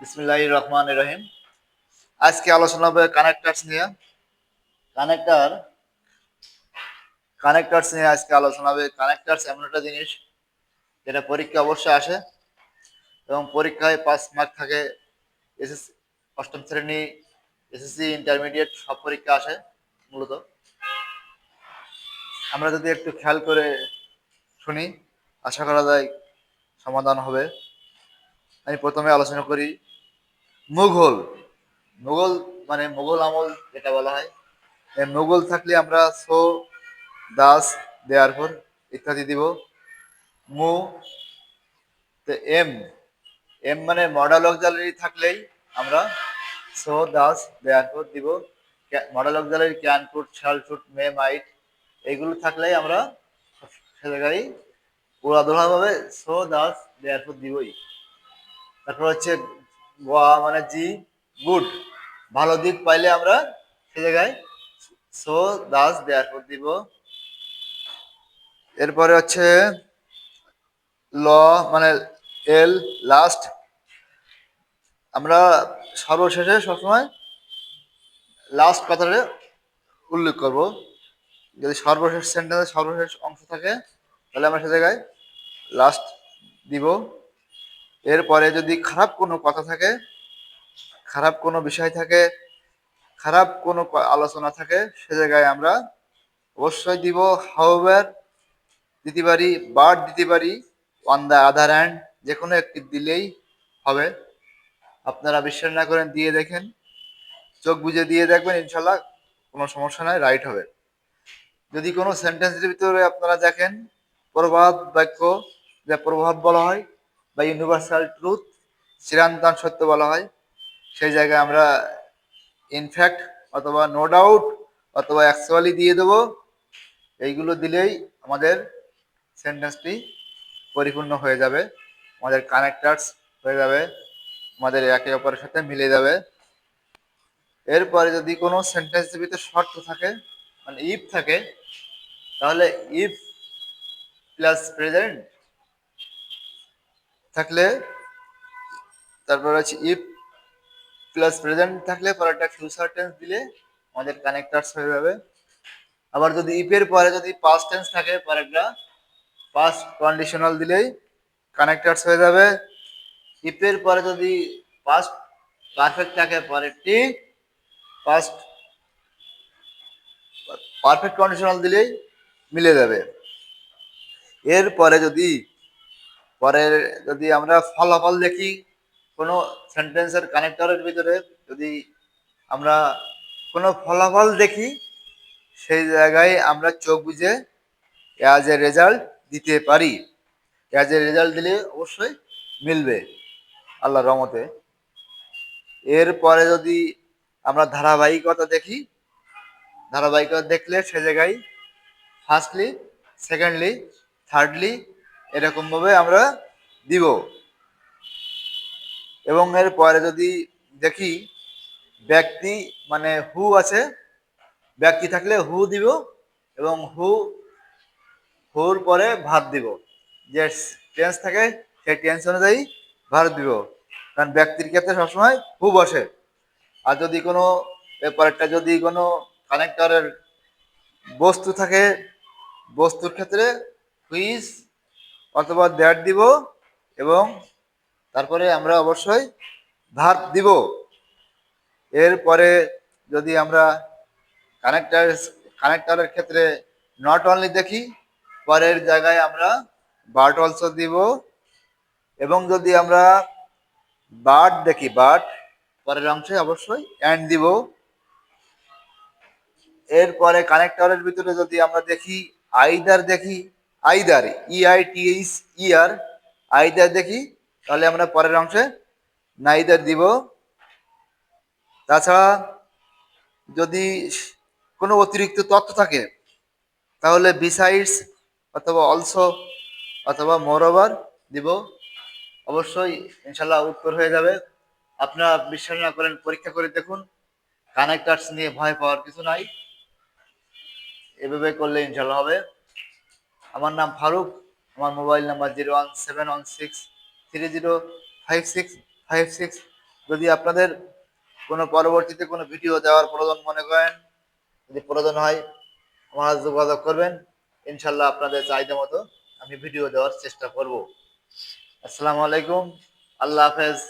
বিসমিল্লাহির রহমানির রহিম। আজকে আলোচনা হবে কানেক্টার্স নিয়ে। কানেক্টার কানেক্টার্স নিয়ে আজকে আলোচনা হবে। কানেক্টার্স এমন একটা জিনিস যেটা পরীক্ষা অবশ্যই আসে এবং পরীক্ষায় 5 মার্ক থাকে। এসএসসি অষ্টম শ্রেণী, এসএসসি, ইন্টারমিডিয়েট সব পরীক্ষা আসে মূলত। আমরা যদি একটু খেয়াল করে শুনি, আশা করা যায় সমাধান হবে। আমি প্রথমে আলোচনা করি মুঘল। মুঘল মানে মুঘল আমল যেটা বলা হয়, এই মুঘল থাকলে আমরা সো, দাস, দেয়ারফর ইত্যাদি দিব। মু তে এম, এম মানে মডাল অক্সিলারি থাকলেই আমরা সো, দাস, দেয়ারফর দিব। Modal auxiliary can, could, shall, should, may, might এইগুলো থাকলেই আমরা সে জায়গায় উড়াধুরা সো, দাস, দেয়ারফর দিবই। তারপর হচ্ছে গোয়া মানে জি, গুড, ভালো দিক পাইলে আমরা সে জায়গায় সো, দাস, দেয়ারফর দিব। এরপরে হচ্ছে ল মানে এল, লাস্ট। আমরা সর্বশেষে সবসময় লাস্ট কথাটা উল্লেখ করব। যদি সর্বশেষ সেন্টেন্সের সর্বশেষ অংশ থাকে তাহলে আমরা সে জায়গায় লাস্ট দিব। এরপরে যদি খারাপ কোনো কথা থাকে, খারাপ কোনো বিষয় থাকে, খারাপ কোনো আলোচনা থাকে, সে জায়গায় আমরা অবশ্যই দিব হাউএভার দিতে পারি, বাট দিতে পারি, অন দ্য আদার হ্যান্ড যে কোনো একটি দিলেই হবে। আপনারা বিশ্বাস না করেন দিয়ে দেখেন, চোখ বুজে দিয়ে দেখবেন, ইনশাল্লাহ কোনো সমস্যা নাই, রাইট হবে। যদি কোনো সেন্টেন্সের ভিতরে আপনারা দেখেন প্রবাদ বাক্য, যা প্রভাব বলা হয়, বা ইউনিভার্সাল ট্রুথ, চিরন্তন সত্য বলা হয়, সেই জায়গায় আমরা ইনফ্যাক্ট অথবা নো ডাউট অথবা অ্যাকচুয়ালি দিয়ে দেবো। এইগুলো দিলেই আমাদের সেন্টেন্সটি পরিপূর্ণ হয়ে যাবে, আমাদের কানেক্টার্স হয়ে যাবে, আমাদের একে অপরের সাথে মিলে যাবে। এরপরে যদি কোনো সেন্টেন্সের ভিতরে শর্ত থাকে, মানে ইফ থাকে, তাহলে ইফ প্লাস প্রেজেন্ট থাকলে, তারপর হচ্ছে ইফ প্লাস প্রেজেন্ট থাকলে পরে একটা ফিউচার টেন্স দিলে আমাদের কানেক্টার্স হয়ে যাবে। আবার যদি ইফের পরে যদি পাস্ট টেন্স থাকে, পরে একটা পাস্ট কন্ডিশনাল দিলেই কানেক্টার্স হয়ে যাবে। ইফের পরে যদি পাস্ট পারফেক্ট থাকে, পরেরটি পাস্ট পারফেক্ট কন্ডিশনাল দিলেই মিলে যাবে। এরপরে যদি পরের যদি আমরা ফলাফল দেখি কোনো সেন্টেন্সের কানেক্টরের ভিতরে, যদি আমরা কোনো ফলাফল দেখি, সেই জায়গায় আমরা চোখ বুঝে অ্যাজ এ রেজাল্ট দিতে পারি। অ্যাজ এ রেজাল্ট দিলে অবশ্যই মিলবে আল্লাহর রহমতে। এরপরে যদি আমরা ধারাবাহিকতা দেখি, ধারাবাহিকতা দেখলে সে জায়গায় ফার্স্টলি, সেকেন্ডলি, থার্ডলি এরকমভাবে আমরা দিব। এবং এর পরে যদি দেখি ব্যক্তি মানে হু আছে, ব্যক্তি থাকলে হু দিব এবং হুর পরে ভার দিব। যে টেন্স থাকে সেই টেন্স অনুযায়ী ভার দিব, কারণ ব্যক্তির ক্ষেত্রে সবসময় হু বসে। আর যদি কোনো পরেরটা যদি কোনো কানেক্টরের বস্তু থাকে, বস্তুর ক্ষেত্রে হুইজ অথবা দ্যাট দিব এবং তারপরে আমরা অবশ্যই ভার্ব দিব। এরপরে যদি আমরা কানেক্টার কানেক্টরের ক্ষেত্রে নট অনলি দেখি, পরের জায়গায় আমরা বাট অলসো দিব। এবং যদি আমরা বাট দেখি, বাট পরের অংশে অবশ্যই অ্যান্ড দিব। এরপরে কানেক্টরের ভিতরে যদি আমরা দেখি আইদার দেখি, আইদার EITH ইয়ার আইদার দেখি, তাহলে আমরা পরের অংশে নাইদার দিব। তাছাড়া যদি কোনো অতিরিক্ত তথ্য থাকে তাহলে বিসাইডস অথবা অলসো অথবা মোরওভার দিব। অবশ্যই ইনশাল্লাহ উত্তর হয়ে যাবে। আপনারা বিশ্বাস না করেন পরীক্ষা করে দেখুন, কানেক্টার্স নিয়ে ভয় পাওয়ার কিছু নাই, এভাবে করলে ইনশাল্লাহ হবে। আমার নাম ফারুক, আমার মোবাইল নাম্বার 01716305656। যদি আপনাদের কোনো পরবর্তীতে কোনো ভিডিও দেওয়ার প্রয়োজন মনে করেন, যদি প্রয়োজন হয় আমার সাথে যোগাযোগ করবেন। ইনশাল্লাহ আপনাদের চাহিদা মতো আমি ভিডিও দেওয়ার চেষ্টা করব। আসসালামু আলাইকুম, আল্লাহ হাফেজ।